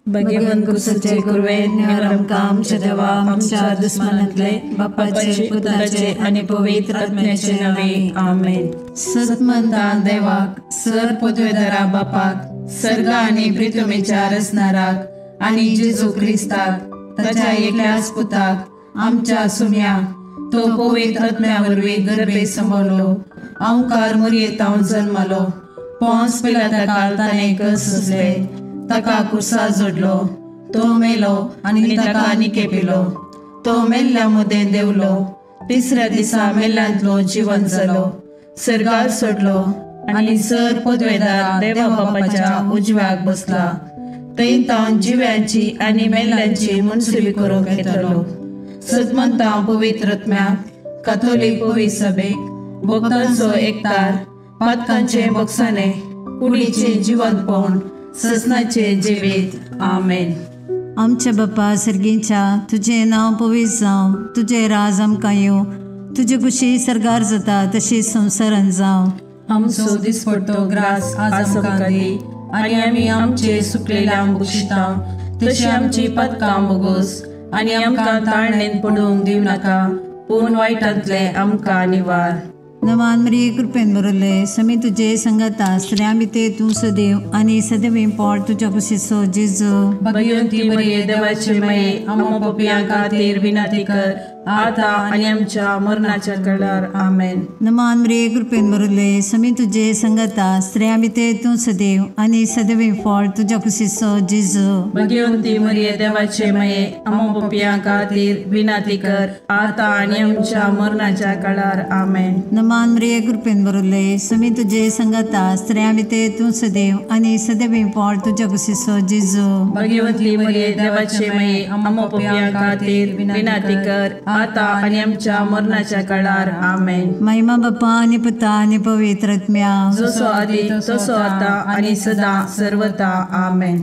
भगवान कुसचे कुरवे न्यारम काम देवा आमच्या दुश्मनातले बापाचे पुत्राचे आणि पवित्र आत्म्याचे नावे आमेन। सतमंता देवाक सर पदवेदारा बापाक सर्गा आणि पृथ्वीच्या रचणाराक आणि जेजू ख्रिस्ताक ताच्या एकल्याच पुताक आमच्या सुम्याक तो पवित्र आत्म्यावरवी गर्भे संभवलो ओंकार मुरयेतावन जन्मलो पोंस पिलाताकाल ताणे कसले ताका कुसा जोडलो तो मेलो आणि ताका निकेपिलो तो मेल्ल्या मध्ये देवलो तिसऱ्या दिसा मेल्ल्यांतलो जीवन जालो सर्गार सोडलो आणि सर पदवेदार देवा बापाच्या उजव्याक बसला थंय तावन जिव्यांची आणि मेल्ल्यांची मनसुबी करूंक येतलो। सतमंता पवित्र आत्म्याक काथोलिक पवित्र सभेक भक्तांचो एकतार पातकांचे बक्षाने कुडीचे जिवंतपण ससनाचे जिवीत आमेन। आमच्या बापा सर्गींच्या तुझे नाव पवित्र जावं तुझे राज आमकां येवं तुझी कुशी सरगार जाता तशी संवसारांत जावं। आमचो दिसपट्टो ग्रास आज आमकां दी आनी आमी आमचे सुकलेल्यांक बक्षिता तशी आमची पदकां बोगोस आनी आमकां ताळणेन पडूंक दिव नाका पूण वायटांतले आमकां निवार। नवान मरिये कृपेन बरयले समी तुजे संगता स्त्रियां भितर तूं सदैव आनी सदैव पोट तुज्या कुशीचो जेजू। भगवंती मरिये देवाचे माये आमकां पापियां खातीर विनंती कर आता आनी आमच्या मरणाच्या काळार आमेन। नवान मरिये कृपेन बरयले समी तुजे संगता स्त्रियां भितर तूं सदैव आनी सदैव पोट तुज्या कुशीचो जेजू। भगवंती मरिये देवाचे माये आमकां पापियां खातीर विनंती कर आता आनी आमच्या मरणाच्या काळार आमेन। नवान मरिये कृपेन बरयले समी तुजे संगता स्त्रियां भितर तूं सदैव आनी सदैव पोट तुज्या कुशीचो जेजू। भगवंती मरिये देवाचे माये आमकां पापियां खातीर विनंती कर आता आणि आमच्या मरणाच्या काळार आमेन। महिमा बापा आणि पुता आणि पवित्र आत्म्या जसो आदी तसो आता आणि सदा सर्वदा आमेन।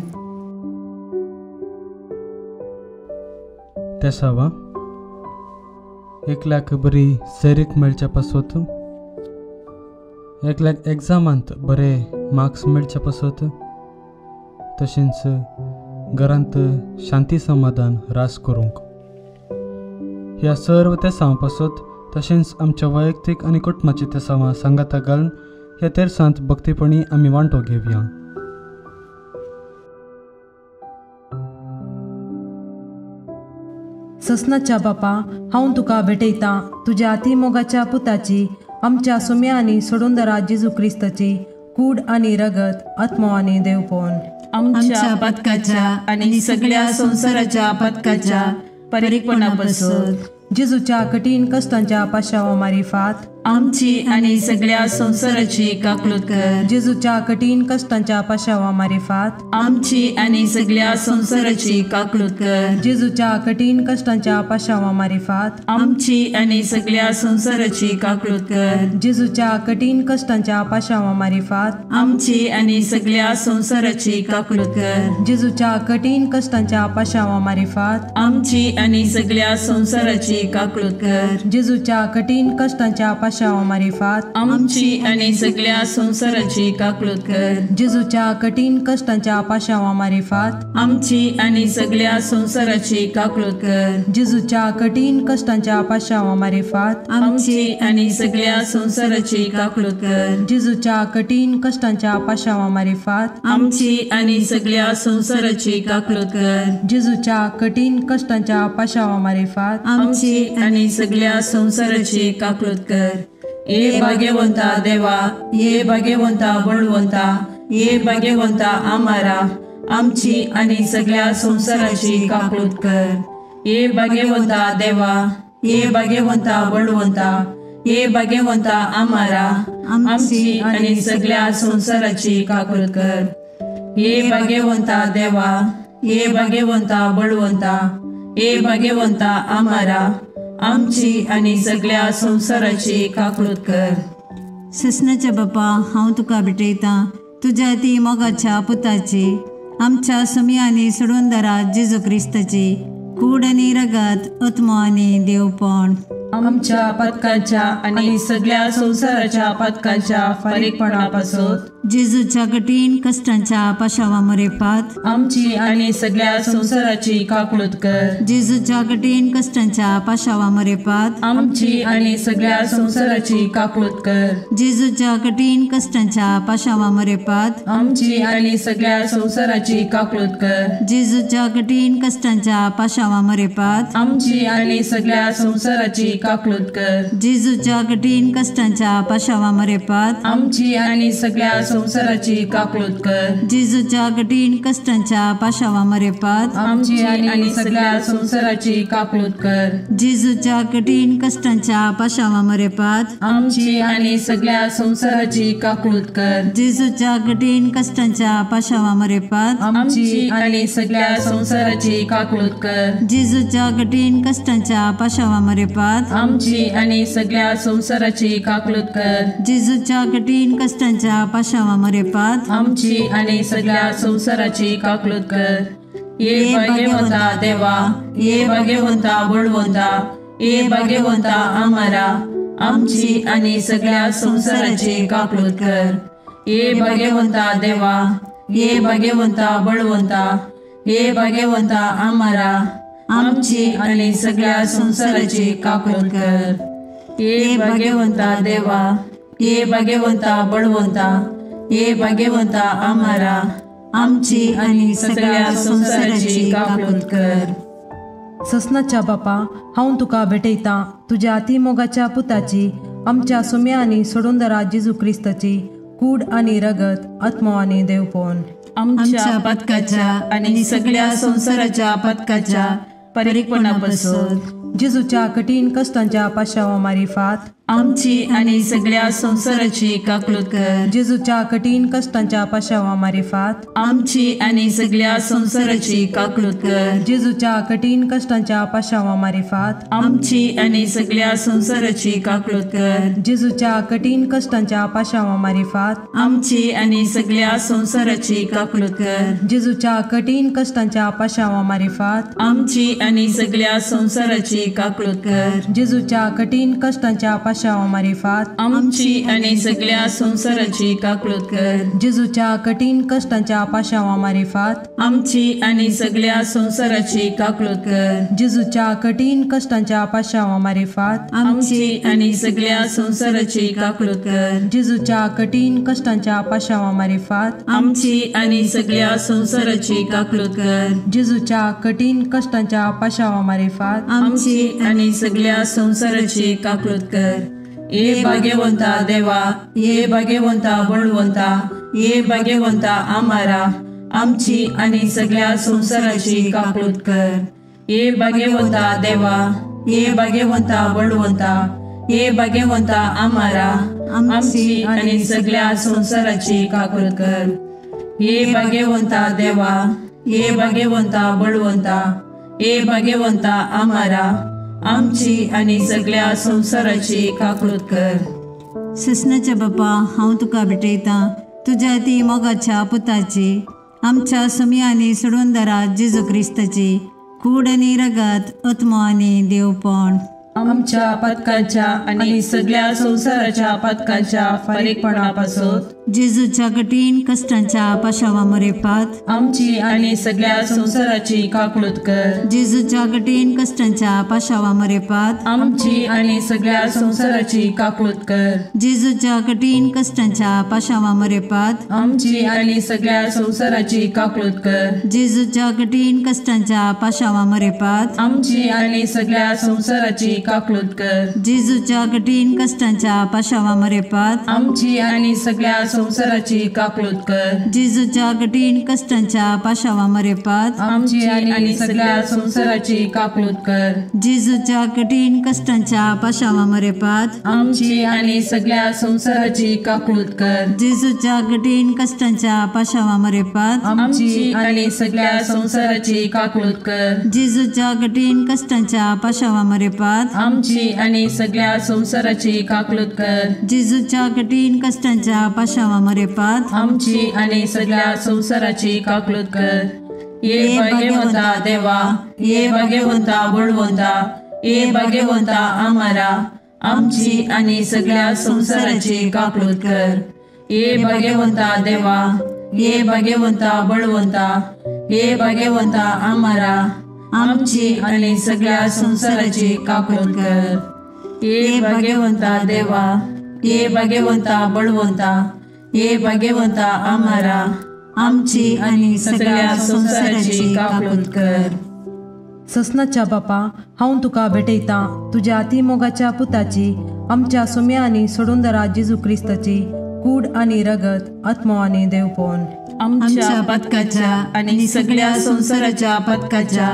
तेसावा एकल्याक बरी सैरीक मेळच्या पासत एकल्याक एग्जामांत बरे मार्क्स मेळच्या पासत तशेंच घरांत शांती समाधान रास करूंक ह्या सर्व तेसां पासत तशेंच आमच्या वैयक्तीक आनी कुटुंबाची तेसावां सांगाता घालून ह्या तेर्सांत भक्तीपणी आमी वांटो घेवया। ससनाच्या बापा हांव तुका भेटयतां तुज्या अतिमोगाच्या पुताची आमच्या सुम्या आनी सोडूनदरा जेजू क्रिस्ताची कूड आनी रगत आत्मो आनी देवपण आमच्या पदकाच्या आनी सगळ्या संवसाराच्या पदकाच्या परिपणा पासत जेजूच्या कठीण कश्टांच्या पाशावा मारिफात आमची आनी सगळ्या संवसाराची काकलूत कर। जेजूच्या कठीण कश्टांच्या पाशावा मारिफात आमची आनी सगळ्या संवसाराची काकलूत कर। जेजूच्या कठीण कश्टांच्या पाशावा मारिफात आमची आनी सगळ्या संवसाराची काकलूत कर। जेजूच्या कठीण कश्टांच्या पाशावा मारिफात आमची आनी सगळ्या संवसाराची काकलूत कर। जेजूच्या कठीण कश्टांच्या पाशावा मारिफात आमची आनी सगळ्या संवसाराची काकलूत कर। जेजूच्या कठीण कश्टांच्या पाशावा मारिफात आमची आनी सगळ्या संवसाराची काकलूत कर। जेजूच्या कठीण कश्टांच्या पाशावा मारिफात आमची आनी सगळ्या संवसाराची काकलूत कर। जेजूच्या कठीण कश्टांच्या पाशावा मारिफात आमची आनी सगळ्या संवसाराची काकलूत कर। जेजूच्या कठीण कश्टांच्या पाशावा मारिफात आमची आनी सगळ्या संवसाराची काकलूत कर। जेजूच्या कठीण कश्टांच्या पाशावा मारिफात आमची आनी सगळ्या संवसाराची काकलूत कर। ये भाग्यवंता देवा ये भाग्यवंता बळवंता ये भाग्यवंता आमारा आमची आनी सगळ्या संवसाराची काकलूत कर। ये भाग्यवंता देवा ये भाग्यवंता बळवंता ये भाग्यवंता आमारा आमची आनी सगळ्या संवसाराची काकलूत कर। ये भाग्यवंता देवा ये भाग्यवंता बळवंता हे भाग्यवंता आम्हारा आमची आणि सगळ्या संसाराची काकूळट कर. ससनाच्या बापा हांव तुका भेटयतां तुज्या ती मोगाच्या पुताची आमच्या समियांनी सोडून दरा जेजू क्रिस्ताची कूड आनी रगत आत्मो आनी देवपण आमच्या पथकाच्या आणि सगळ्या संसाराच्या पथकाच्या फारीकपणापासून जेजूच्या कठीण कष्टांच्या पाशावा मरेपात आमची आणि सगळ्या संसाराची काकूळट कर. जेजूच्या कठीण कष्टांच्या पाशावा मरेपात आमची आणि सगळ्या संसाराची काकूळट कर. जेजूच्या कठीण कष्टांच्या पाशावा मरेपात आमची आणि सगळ्या संसाराची काकूळट कर. जेजूच्या कठीण कष्टांच्या पाशावा मरेपात आमची आणि सगळ्या संसाराची काकूळट कर. जेजूच्या कठीण कष्टांच्या पाशावा मरेपात आमची आणि सगळ्या संसाराची काकूळट कर. जेजूच्या कठीण कष्टांच्या पाशावा मरेपात आमची आणि सगळ्या संसाराची काकूळट कर. जेजूच्या कठीण कष्टांच्या पाशावा मरेपात आमची आणि सगळ्या संसाराची काकूळट कर. जेजूच्या कठीण कष्टांच्या पाशावा मरेपात आमची आणि सगळ्या संसाराची काकूळट कर. जेजूच्या कठीण कष्टांच्या पाशावा मरेपात आमची आणि सगळ्या संसाराची काकूळट कर. जेजूच्या कठीण कष्टांच्या पाशावा मरेपात आमची आणि सगळ्या संसाराची काकूळट कर. ये भाग्यवंता देवा, ये भाग्यवंता बळवंता, ये भाग्यवंता आम्हारा आमची आणि सगळ्या संसाराची काकूळट कर. ये भाग्यवंता देवा, ये भाग्यवंता बळवंता, ये भाग्यवंता आम्हारा आमची आणि सगळ्या संसाराची काकूळट कर. ये भाग्यवंता देवा, ये भाग्यवंता बळवंता, ये भाग्यवंता आम्हारा आमची आणि सगळ्या संसाराची काकूळट कर. ससनाच्या बापा हांव तुका भेटयतां तुज्या अतिमोगाच्या पुताची आमच्या सुम्यांनी सोडून दरा जेजू क्रिस्ताची कूड आनी रगत आत्मो आनी देवपण आमच्या पथकाच्या आणि सगळ्या संसाराच्या पथकाच्या फारीकपणापासून जेजूच्या कठीण कष्टांच्या पाशावा मारिफात आमची आणि सगळ्या संसाराची काकूळट कर. जेजूच्या कठीण कष्टांच्या पाशावा मारिफात आमची आणि सगळ्या संसाराची काकूळट कर. जेजूच्या कठीण कष्टांच्या पाशावा मारिफात आमची आणि सगळ्या संसाराची काकूळट कर. जेजूच्या कठीण कष्टांच्या पाशावा मारिफात आमची आणि सगळ्या संसाराची काकूळट कर. जेजूच्या कठीण कष्टांच्या पाशावा मारिफात आमची आणि सगळ्या संसाराची काकूळट कर. जेजूच्या कठीण कष्टांच्या पाशावा मारिफात आमची आणि सगळ्या संसाराची काकूळट कर. जेजूच्या कठीण कष्टांच्या पाशावा मारिफात आमची आणि सगळ्या संसाराची काकूळट कर. जेजूच्या कठीण कष्टांच्या पाशावा मारिफात आमची आणि सगळ्या संसाराची काकूळट कर. जेजूच्या कठीण कष्टांच्या पाशावा मारिफात आमची आणि सगळ्या संसाराची काकूळट कर. जेजूच्या कठीण कष्टांच्या पाशावा मारिफात आमची आणि सगळ्या संसाराची काकूळट कर. ये भाग्यवंता देवा, ये भाग्यवंता बळवंता, ये भाग्यवंता आम्हारा आमची आणि सगळ्या संसाराची काकूळट कर. ये भाग्यवंता देवा, ये भाग्यवंता बळवंता, ये भाग्यवंता आम्हारा आमची आणि सगळ्या संसाराची काकूळट कर. ये भाग्यवंता देवा, ये भाग्यवंता बळवंता, ये भाग्यवंता आम्हारा आमची आणि सगळ्या संसाराची काकूळट कर. ससनाच्या बापा हांव तुका भेटयतां तुज्या ती मोगाच्या पुताची आमच्या समियांनी सोडून दरा जेजू क्रिस्ताची कूड आनी रगत आत्मो आनी देवपण आमच्या पथकाच्या आणि सगळ्या संसाराच्या पथकाच्या फारीकपणापासून जेजूच्या कठीण कष्टांच्या पाशावा मरेपात आमची आणि सगळ्या संसाराची काकूळट कर. जेजूच्या कठीण कष्टांच्या पाशावा मरेपात आमची आणि सगळ्या संसाराची काकूळट कर. जेजूच्या कठीण कष्टांच्या पाशावा मरेपात आमची आणि सगळ्या संसाराची काकूळट कर. जेजूच्या कठीण कष्टांच्या पाशावा मरेपात आमची आणि सगळ्या संसाराची काकलूत कर. जेजूच्या कठीण कष्टांच्या पाशावा मरेपात आमची आणि सगळ्या संसाराची काकलूत कर. जेजूच्या कठीण कष्टांच्या पाशावा मरेपात आमची आणि सगळ्या संसाराची काकलूत कर. जेजूच्या कठीण कष्टांच्या पाशावा मरेपात आमची आणि सगळ्या संसाराची काकलूत कर. जेजूच्या कठीण कष्टांच्या पाशावा मरेपात आमची आणि सगळ्या संसाराची काकलूत कर. जेजूच्या कठीण कष्टांच्या पाशावा मरेपात आमची आणि सगळ्या संसाराची काकलूत कर. जेजूच्या कठीण कष्टांच्या पाशावा मरेपात आमची आणि सगळ्या संसाराची काकलूत कर. ये भाग्यवंता देवा, ये भाग्यवंता बळवंता, ये भाग्यवंता आम्हारा, आमची आणि सगळ्या संसाराची काकलूत कर. ये भाग्यवंता देवा, ये भाग्यवंता बळवंता, ये भाग्यवंता आम्हारा, आमची आणि सगळ्या संसाराची काकलूत कर. ये भाग्यवंता देवा, ये भाग्यवंता बळवंता, ये भाग्यवंता आम्हारा, आमची आणि सगळ्या संसाराची काकलूत कर. ससनाच्या बापा, हांव तुका भेटयता तुझ्या अतिमोगाच्या पुताची, आमच्या सुम्या आणि सोडूंदरा जेजू क्रिस्ताची कूड आणि रगत, आत्मो आणि देवपण आमच्या पदकाच्या आणि सगळ्या संसाराच्या पदकाच्या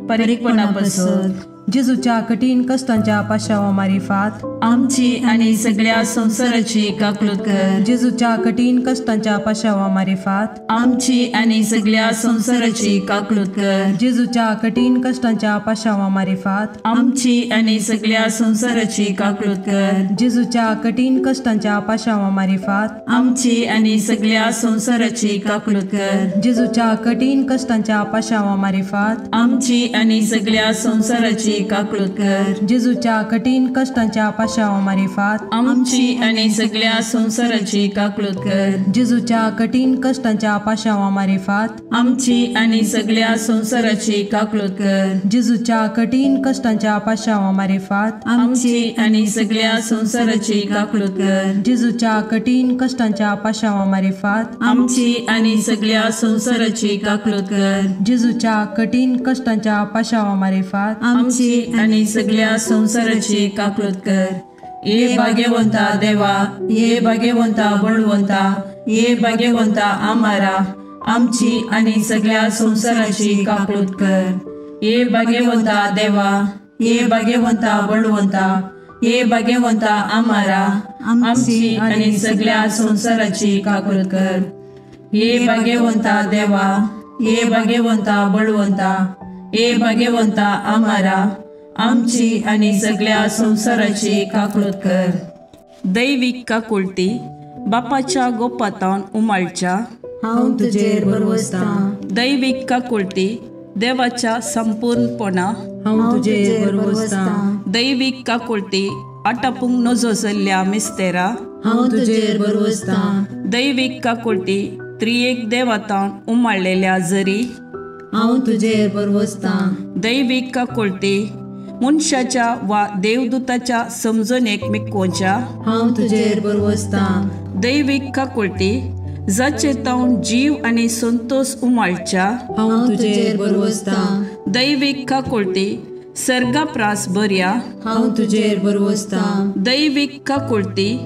परीकपणापासून जेजूच्या कठीण कष्टांच्या पाशावा मारिफात आमची आणि सगळ्या संसाराची काकलूत कर. जेजूच्या कठीण कष्टांच्या पाशावा मारिफात आमची आणि सगळ्या संसाराची काकलूत कर. जेजूच्या कठीण कष्टांच्या पाशावा मारिफात आमची आणि सगळ्या संसाराची काकलूत कर. जेजूच्या कठीण कष्टांच्या पाशावा मारिफात आमची आणि सगळ्या संसाराची काकलूत कर. जेजूच्या कठीण कष्टांच्या पाशावा मारिफात आमची आणि सगळ्या संसाराची काकलूत कर. जेजूच्या कठीण कष्टांच्या पाशावा मारिफात आमची आणि सगळ्या संसाराची काकलूत कर. जेजूच्या कठीण कष्टांच्या पाशावा मारिफात आमची आणि सगळ्या संसाराची काकलूत कर. जेजूच्या कठीण कष्टांच्या पाशावा मारिफात आमची आणि सगळ्या संसाराची काकलूत कर. जेजूच्या कठीण कष्टांच्या पाशावा मारिफात आमची आणि सगळ्या संसाराची काकलूत कर. जेजूच्या कठीण कष्टांच्या पाशावा मारिफात आमची आणि सगळ्या संसाराची काकलूत कर. ये भाग्यवंता देवा, ये भाग्यवंता बळवंता, ये भाग्यवंता आम्हारा, आमची आणि सगळ्या संसाराची काकलूत कर. ये भाग्यवंता देवा, ये भाग्यवंता बळवंता, ये भाग्यवंता आम्हारा, आमची आणि सगळ्या संसाराची काकलूत कर. ये भाग्यवंता देवा, ये भाग्यवंता बळवंता, ये भाग्यवंता आम्हारा, आमची आणि सगळ्या संसाराची काकलूत कर. दैविक काकुळती बापाच्या गोपातान उमाळच्या हांव तुजेर बरवसता. दैविक काकुळती देवाच्या संपूर्णपणा हांव तुजेर बरवसता. दैविक काकुळती आटापूंक नजो मिस्तेरा हांव तुजेर बरवसता. दैविक काकुळती त्रिएक देवातान उमाळलेल्या जरी हांव तुजेर बरवसता. दैविक काकुळती मनशाच्या वा देवदूताच्या समजणेक मिकोवच्या हांव तुजेर बरवसता. दैविक काकुळती जाचे तावन जीव आणि संतोष उमाळच्या हांव तुजेर बरवसता. दैविक काकुळती सर्गाप्रास बऱ्या हांव तुजेर बरवसता. दैविक काकुळती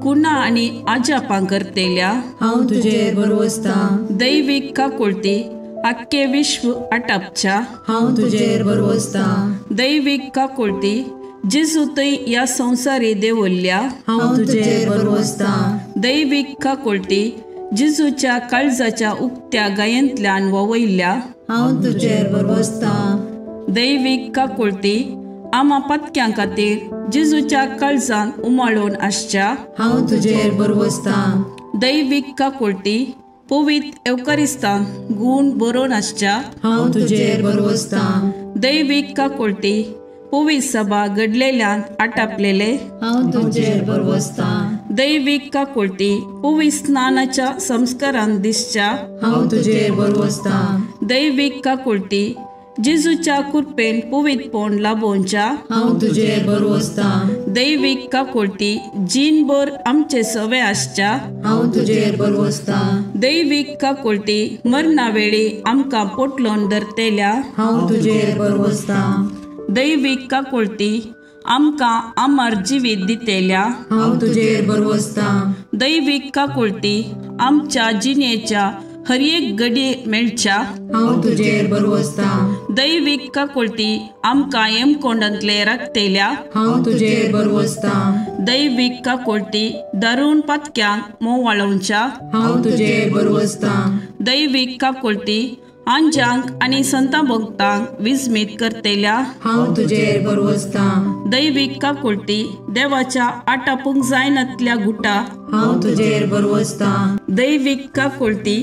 कुणा आणि आजापां करतेल्या हांव तुजेर बरवसता. दैविक काकुळती आख्खे विश्व आटापच्या हांव तुजेर बरवसता. दैविक काकुळती जेजूतय या संसारी देवल्ल्या हांव तुजेर बरवसता. दैविक काकुळती जेजूच्या काळजाच्या उक्त्या गायंतल्यान ववयल्या हांव तुजेर बरवसता. दैविक काकुळती आमा पत्क्यां खातीर जेजूच्या काळजान उमाळून आसच्या हांव तुजेर बरवसता. दैविक काकुळती पवित्र एवकारिस्तान गुण बरोवन आसच्या हांव तुजेर बरवसता. दैविक काकुळती पवित्र सभा घडलेल्यान आटापलेले हांव तुजेर बरवसता. दैविक काकुळती पवित्र स्नानाच्या संस्कारान दिसच्या हांव तुजेर बरवसता. दैविक काकुळती जेजूच्या कृपेन पवित्रपण लाभोवच्या हांव तुजेर बरवसता. दैविक काकुळती जीनभर आमचे सवे आसच्या हांव तुजेर बरवसता. दैविक काकुळती मरणा वेळी आमकां पोटलोन धरतेल्या हांव तुजेर बरवसता. दैविक काकुळती आमकां अमर जिवीत दितेल्या हांव तुजेर बरवसता. दैवीक काकुळटी आमच्या जिणेच्या हर एक घडी मेळच्या हांव तुजेर बरवसता. दैवीक काकुळटी आमकां हेमकोंडांतले राखतेल्या हांव तुजेर बरवसता. दैवीक काकुळटी दारूण पातक्यांक मोव वाळोवच्या हांव तुजेर बरवसता. दैवीक काकुळटी आंजांक आनी संतां भोगतांक विस्मीत करतेल्या हांव तुजेर बरवसता. दैवीक काकुळटी देवाच्या आटापूंक जायनातल्या गुटा हांव तुजेर बरवसता. दैवीक काकुळटी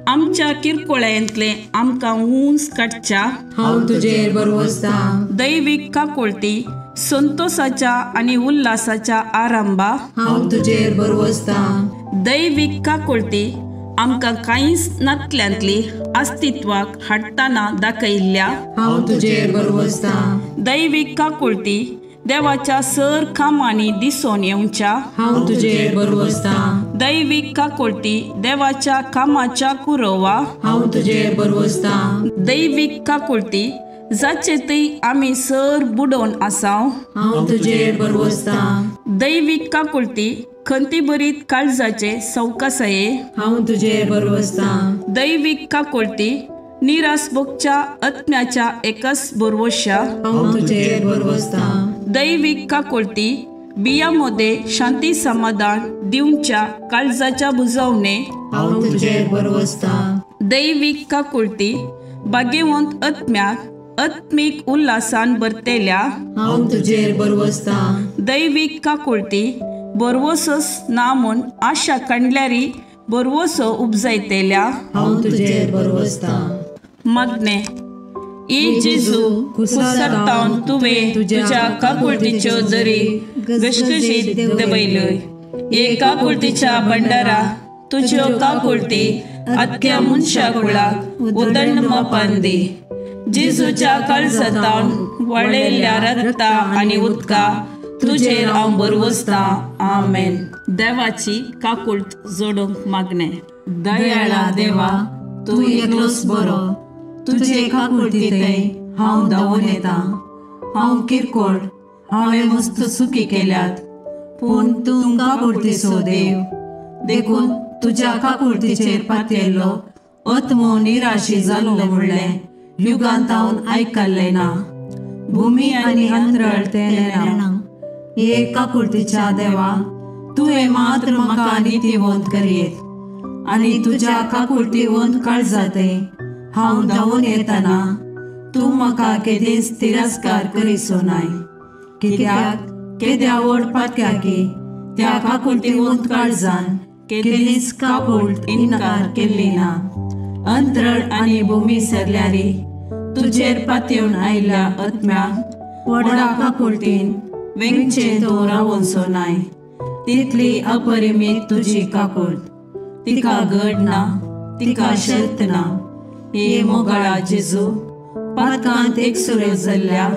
आमच्या किरकोळ्यांतले आमकां ऊंच काडच्या हांव तुजेर बरवसता. दैवीक काकुळटी संतोषाच्या आनी उल्हासाच्या आरंभा हांव तुजेर बरवसता. दैवीक काकुळटी आमकां कांयच नातल्यांतली अस्तित्वाक हाडटाना दाखयल्ल्या हांव तुजेर बरवसता. दैवीक काकुळटी देवाच्या सर कामांनी दिसून येवच्या हांव तुजेर बरवसता. दैवीक काकुळटी देवाच्या कामाच्या कुरवा हांव तुजेर बरवसता. दैवीक काकुळटी जाचे थंय आमी सर बुडोवन आसाव हांव तुजेर बरवसता. दैवीक काकुळटी खंती बरीत काळजाचे सवकासये हांव तुजेर बरवसता. दैवीक काकुळटी निरासभोगच्या आत्म्याच्या एकच बरवश्या हांव तुजेर बरवसता. दैवीक काकुळटी बियामध्ये शांती समाधान दिवच्या काळजाच्या बुजवणे हांव तुजेर बरवसता. दैवीक काकुळटी भाग्यवंत आत्म्याक आत्मीक उल्हासान भरतेल्या हांव तुजेर बरवसता. दैवीक काकुळटी बरवसोस ना म्हूण आशा काडल्यारी बरवसो उपजायतेल्या हांव तुजेर बरवसता. मागणे ई जेजू कुसरतावन तुवें तुज्या काकुळटीच्यो दरी गशगशीत दबयल्योय. हे काकुळटीच्या भंडारा तुज्यो काकुळटी आख्या मनशा कुळाक उदंड मापान दी. जेजूच्या काळजातावन वळयल्ल्या रगता आनी उदका तुजेर हांव बरवसता. आमेन. देवाची काकुळट जोडूंक मागणे. दयाळा देवा, तूं एकलोच बरो. तुजे काकुळटीतय हांव धांवून येता. हांव किरकोळ, हांवें मस्त चुकी केल्यात, पूण तूं काकुळटीचो देव. देखून तुज्या काकुळटीचेर पातयल्लो आत्मो निराशी जाल्लो म्हणलें युगांतावन आयकल्लें ना. भुमी आनी अंतराळ तेलें हे काकुळटीच्या देवा, तुवें मात्र म्हाका नितीवंत करीत. आनी तुज्या काकुळटीवंत काळजातय हांव धांवून येतना तूं म्हाका केदेंच तिरस्कार करीसो नाय. कित्याक केद्या व्हड पातक्याकी त्या काकुळटीवंत काळजान केदेंच काकुळट इन्कार केल्ली ना. अंतराळ आनी भुमी सरल्यारी तुजेर पातयेवन आयिल्ल्या आत्म्याक व्हडा काकुळटीन वेंगचे तो रावोसो नाय. तितली अपरिमीत तुजी काकुळट, तिका घड ना, तिका शर्त ना. हे मोगाळा जेजू, पातकांत एकसुरे जाल्ल्या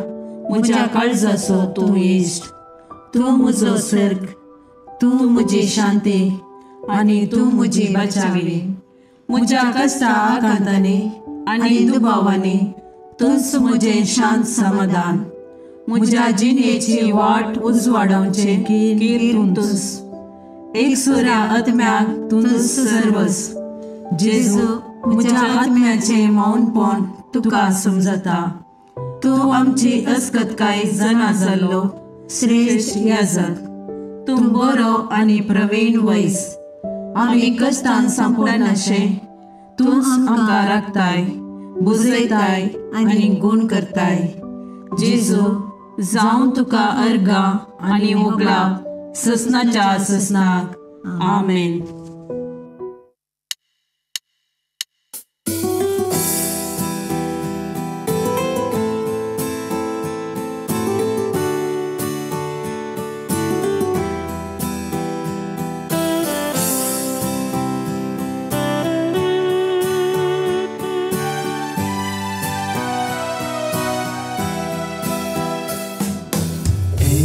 म्हज्या काळजाचो तूं इश्ट. तूं म्हजो सर्ग, तूं म्हजी शांती आनी तूं म्हजी बचावी. म्हज्या कश्टा आकांतांनी आनी दुबावांनी तूंच म्हजें शांत समाधान. म्हज्या जिणेची वाट उजवाडोवचे कीर तूंच. एकसुऱ्या आत्म्याक तूंच सर्वस. जेजू, म्हज्या आत्म्याचें मौनपण तुका समजता. तूं आमची अस्कतकाय जाणा जाल्लो श्रेश्ठ याजक. तूं बरो आनी प्रवीण वैस. आमी कश्टान सांपडनाशें तूंच आमकां राखताय, बुजयताय आनी गूण करताय. जेजू, जावं तुका अर्गा आनी मोगला ससनाच्या ससनाक. आमेन.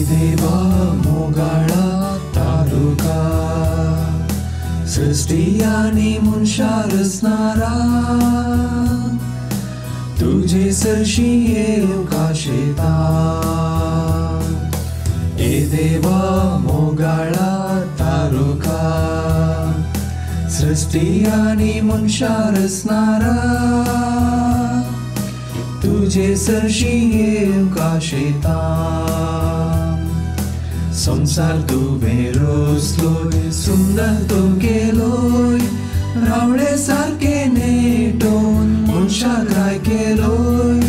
देवा मोगाळा तालुका सृष्टी आणि मनशा रचणारा तुझे सरशी येवका शेता देवा मोगाळा तारुका सृष्टी आणि मनशार रचणारा तुझे सरशी येवका शेता संसार तुवें रोसलोय सुंदर तो केलोय रावळे सारखे नेटोन मनशाक राय केलोय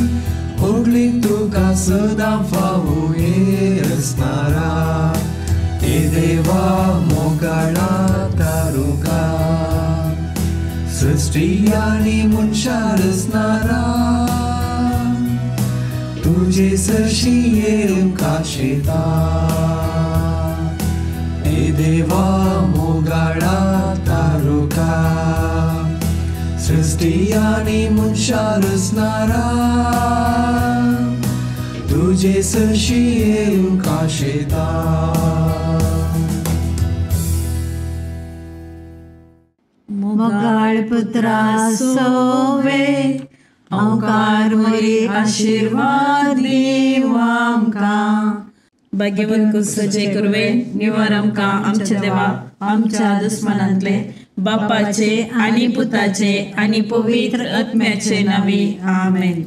ओगलीक तुका सदां फावो हे रचणारा हे देवा मोगाळा तारुका सृष्टी आणि मनशार रचणारा तुझे सरशी येवका शेता हे देवा मोगाळा तारुका सृष्टी आणि मनशार रचणारा तुझे सरशी येवका शेता मोगाळ पुत्रा सोवे ओंकार मरी आशीर्वाद दीव आमकां भाग्यवंत कुसचे कुरवे निवार आमकां आमच्या देवा आमच्या दुस्मनांतले बापाचे आणि पुताचे आणि पवित्र आत्म्याचे नावे आमेन.